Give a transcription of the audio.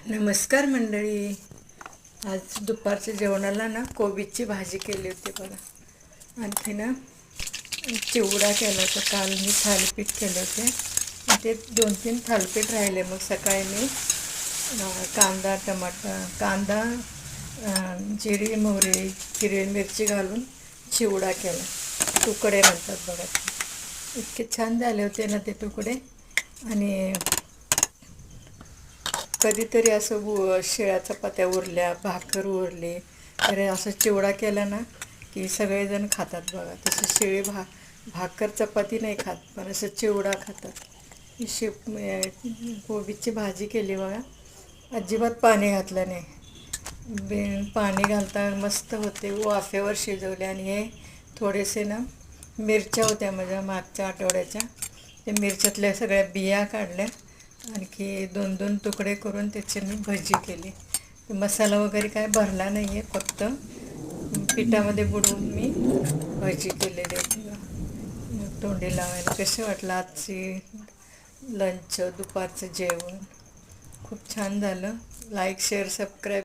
नमस्कार मंडळी. आज दुपारच्या जेवणाला ना कोबीची भाजी केली होती बघा. आणखी ना चिवडा केला होता. काल मी थालीपीठ केले होते. ते 2-3 थालीपीठ राहिले. मग सकाळी मी कांदा कांदा जिरी मोहरी हिरवी मिरची घालून चिवडा केला. तुकडे म्हणतात बघा. इतके छान झाले होते ना ते तुकडे. आणि कधीतरी असं शिळ्या चपात्या उरल्या, भाकर उरली तर असं चिवडा केला ना की सगळेजण खातात बघा. तसं शिळी भाकर चपाती नाही खात, पण असं चिवडा खातात. कोबीची भाजी केली बघा. अजिबात पाणी घातलं नाही. पाणी घालता मस्त होते. वाफेवर शिजवले. आणि हे थोडेसे ना मिरच्या होत्या माझ्या मागच्या आठवड्याच्या. ते मिरच्यातल्या सगळ्या बिया काढल्या. आणखी 2-2 तुकडे करून त्याची मी भजी केली. मसाला वगैरे काय भरला नाही आहे, फक्त पिठामध्ये बुडवून मी भजी केलेली होती. तोंडी लावायला. कसे वाटलं आजची लंच दुपारचं जेवण? खूप छान झालं. Like share subscribe